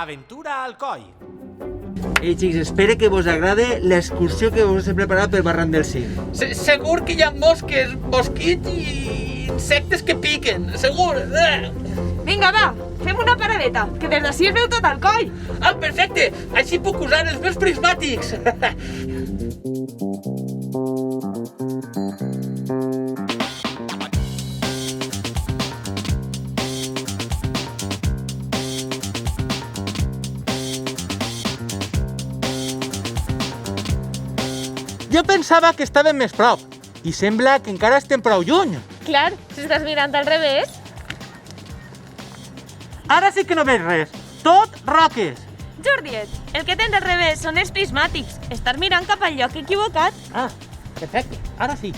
aventura al coll. Ei, xics, espere que vos agrade l'excursió que vos he preparat pel barranc del Cim. Segur que hi ha mosques, mosquits i insectes que piquen, segur. Vinga, va, fem una paradeta, que des d'ací es veu tot el coll. Ah, perfecte, així puc usar els meus prismàtics. Jo pensava que estàvem més prop i sembla que encara estem prou lluny. Clar, si estàs mirant al revés. Ara sí que no veig res. Tot roques. Jordiet, el que tens al revés són els prismàtics. Estàs mirant cap al lloc equivocat. Ah, perfecte. Ara sí.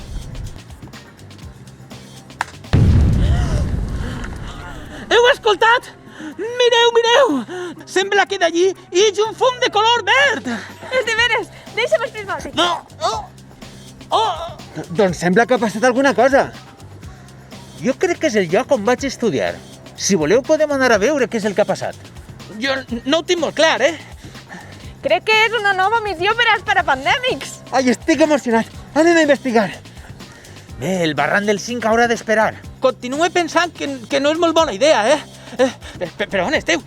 Heu escoltat? Mireu, mireu! Sembla que d'allí hi ha un fum de color verd. És de veres, deixa'm els prismàtics. No! Doncs sembla que ha passat alguna cosa. Jo crec que és el lloc on vaig estudiar. Si voleu podem anar a veure què és el que ha passat. Jo no ho tinc molt clar, Crec que és una nova missió per als parapandèmics. Ai, estic emocionat. Anem a investigar. Bé, el barranc del 5 haurà d'esperar. Continuo pensant que no és molt bona idea, Però on esteu?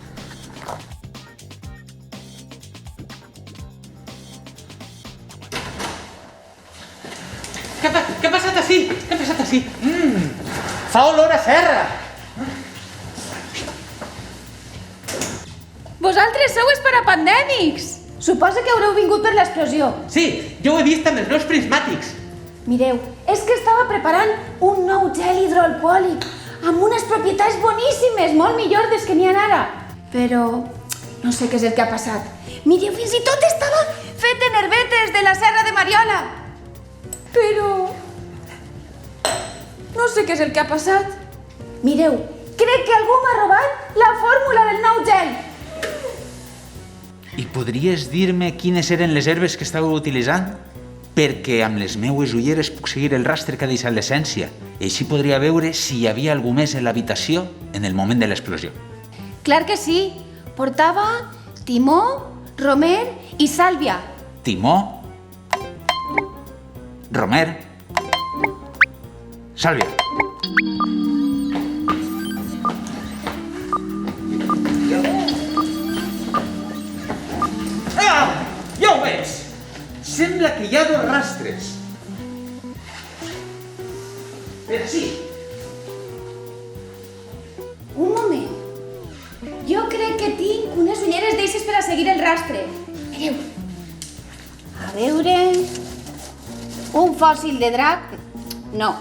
Què ha passat ací? Què ha passat ací? Fa olor a serra. Vosaltres sou els parapandèmics! Suposa que haureu vingut per l'explosió. Sí, jo ho he vist amb els meus prismàtics. Mireu, és que estava preparant un nou gel hidroalcohòlic amb unes propietats boníssimes, molt millors des que n'hi ha ara. Però no sé què és el que ha passat. Mireu, fins i tot estava fet en herbetes de la Serra de Mariola. Però no sé què és el que ha passat. Mireu, crec que algú m'ha robat la fórmula del nou gel. I podries dir-me quines eren les herbes que estàveu utilitzant? Perquè amb les meues ulleres puc seguir el rastre que ha deixat l'essència i així podria veure si hi havia algú més en l'habitació en el moment de l'explosió. Clar que sí. Portava timó, romer i sàlvia. Timó, romer, sàlvia. Ja ho veig! Sembla que hi ha dos rastres. Per així. Un moment. Jo crec que tinc unes ulleres d'eixes per a seguir el rastre. Mireu. A veure... Un fòssil de drac? No.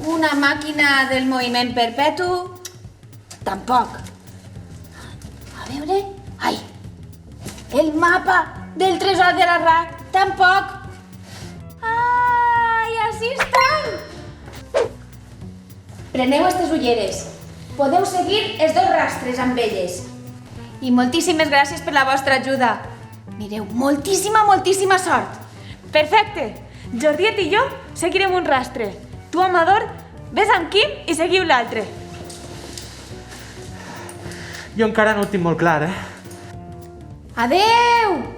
Una màquina del moviment perpetu? Tampoc. A veure... Ai! El mapa del tresor de la RAC? Tampoc. Ai, així estan! Preneu aquestes ulleres. Podeu seguir els dos rastres amb elles. I moltíssimes gràcies per la vostra ajuda. Mireu, moltíssima, moltíssima sort. Perfecte. Jordiet i jo seguirem un rastre. Tu, Amador, ves amb Quim i seguiu l'altre. Jo encara no ho tinc molt clar, Adeu!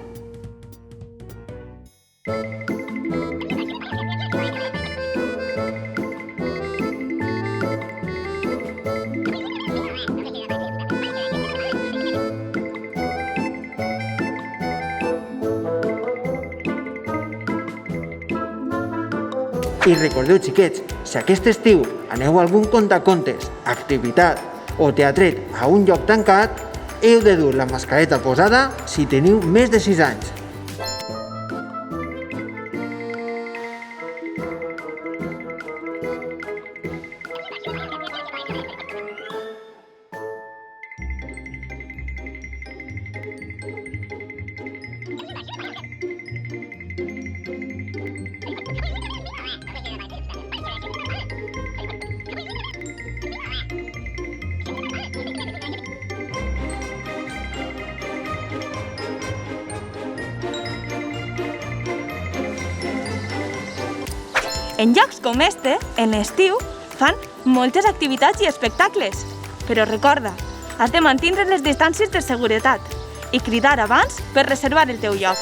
I recordeu, xiquets, si aquest estiu aneu a algun contacontes, activitat o teatret a un lloc tancat, heu de dur la mascareta posada si teniu més de 6 anys. En llocs com este, en l'estiu, fan moltes activitats i espectacles. Però recorda, Has de mantenir les distàncies de seguretat i cridar abans per reservar el teu lloc.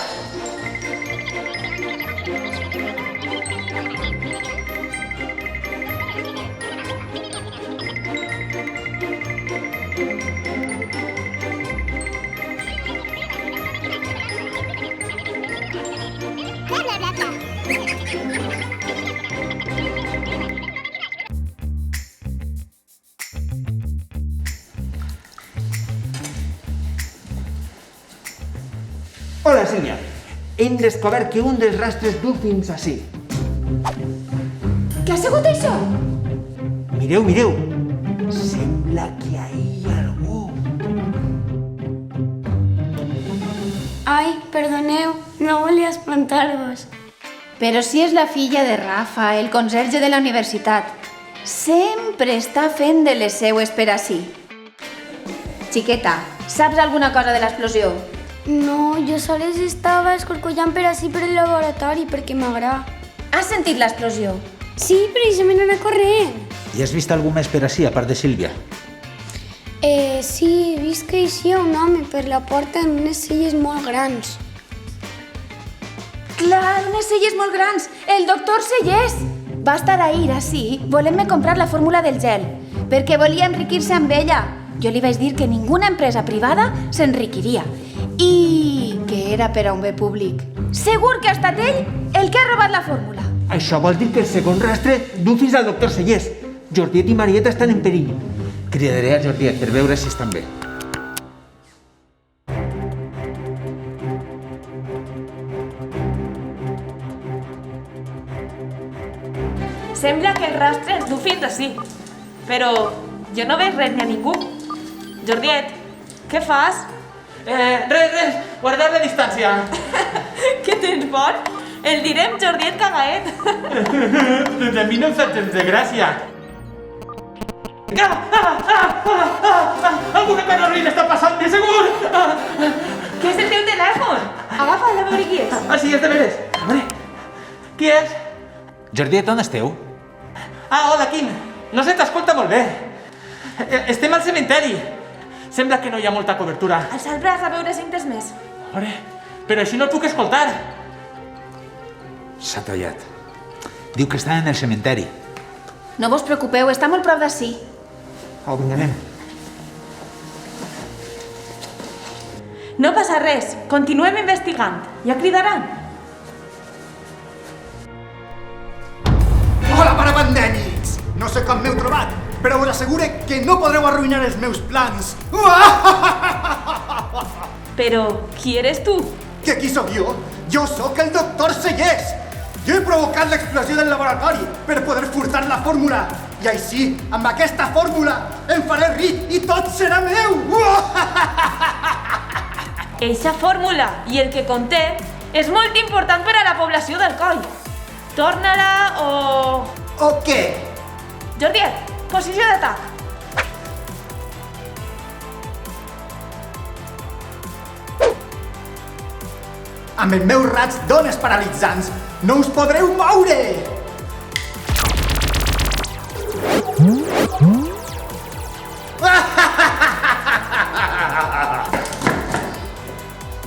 Hola, Sílvia. Hem descobert que un dels rastres du fins ací. Què ha sigut això? Mireu, mireu. Sembla que ahí hi ha algú. Ai, perdoneu, no volia espantar-vos. Però si és la filla de Rafa, el conserge de la universitat. Sempre està fent de les seues per ací. Xiqueta, saps alguna cosa de l'explosió? No, jo sols estava escorcollant per ací per el laboratori perquè m'agrada. Has sentit l'explosió? Sí, precisament anar corrent. I has vist algú més per ací, a part de Sílvia? Sí, he vist que hi havia un home per la porta amb unes celles molt grans. Clar, unes celles molt grans. El doctor Sellers. Va estar ahir ací volent-me comprar la fórmula del gel, perquè volia enriquir-se amb ella. Jo li vaig dir que ninguna empresa privada s'enriquiria i que era per a un bé públic. Segur que ha estat ell el que ha robat la fórmula. Això vol dir que el segon rastre du fins al doctor Sellers. Jordiet i Marieta estan en perill. Cridaré a Jordiet per veure si estan bé. Sembla que el rastre du fins ací, però jo no veig res ni a ningú. Jordiet, què fas? Res, guardar la distància. Què tens por? El direm Jordiet Cagaet. Doncs a mi no em fa temps de gràcia. Alguna cosa horrible està passant, de segur! Què és el teu telèfon? Agafa'l a veure qui és. Sí, és de veres. A veure, qui és? Jordiet, on esteu? Hola, Quim. No se t'escolta molt bé. Estem al cementeri. Sembla que no hi ha molta cobertura. Alça el braç a veure si entes més. A veure, però així no el puc escoltar. S'ha tallat. Diu que està en el cementeri. No vos preocupeu, està molt prop d'ací. Au, vinga, anem. No passa res, continuem investigant. Ja cridaran. Hola, parapandèmics! No sé com m'heu trobat, però us assegure que no podreu arruïnar els meus plans. Però, qui eres tu? Que qui sóc jo? Jo sóc el doctor Sellers. Jo he provocat l'explosió del laboratori per poder furtar la fórmula. I així, amb aquesta fórmula, em faré ric i tot serà meu. Eixa fórmula i el que conté és molt important per a la població d'Alcoi. Torna-la o... O què? Jordiet, posició d'atac. Amb el meu raig d'ones paralitzants no us podreu moure!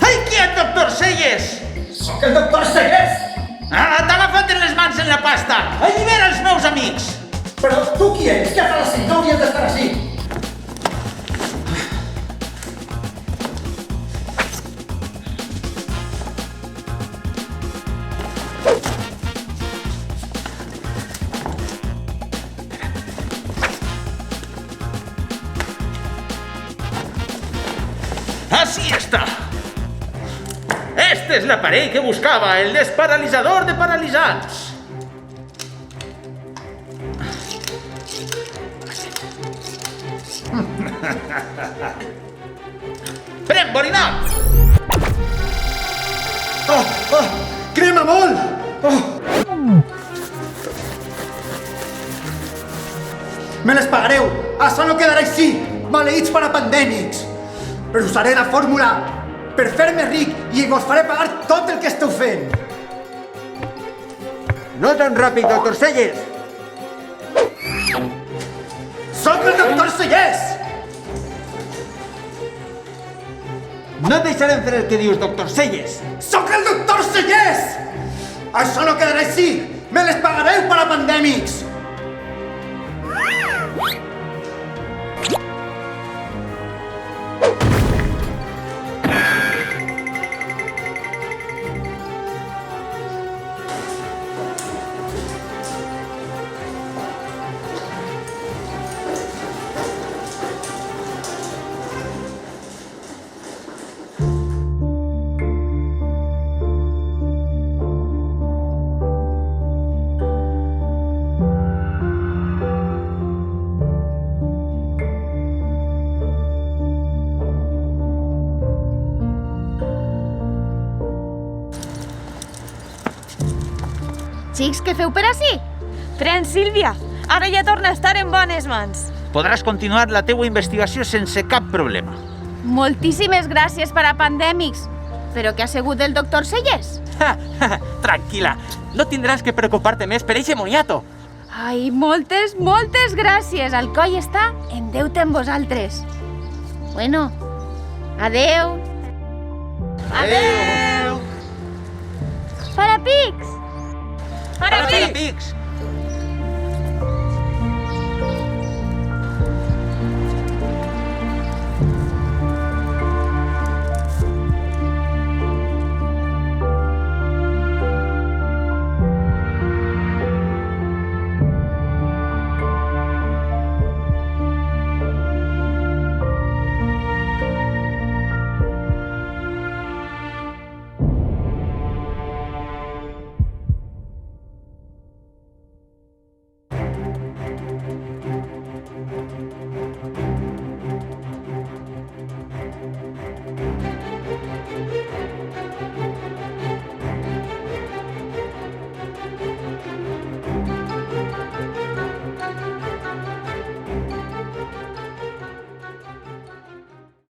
Ai, quiet, doctor Sellers! Sóc el doctor Sellers! T'ha agafat en les mans en la pasta! Allibera els meus amics! Però tu qui ets? Què fas així? No hauries d'estar així! Así está. Este es l'aparell que buscava, el desparalitzador de paralitzats. Pren, borinot! Crema molt! Me les pagareu! Això no quedarà així! Maleïts parapandèmics! Però usaré la fórmula per fer-me ric i vos faré pagar tot el que esteu fent! No tan ràpid, doctor Sellers. Sóc el doctor Sellers! No et deixarem fer el que dius, doctor Selles. Sóc el doctor Sellers! Això no quedarà així! Me les pagareu per a pandèmics! Xics, què feu per ací? Pren, Sílvia, ara ja torna a estar en bones mans. Podràs continuar la teua investigació sense cap problema. Moltíssimes gràcies per a pandèmics. Però què ha sigut del doctor Sellers? Tranquila, no tindràs que preocupar-te més per eixe moniato. Ai, moltes gràcies. El coll està en deute amb vosaltres. Bueno, adeu. Adeu! Para pics! Para Para pics! pics!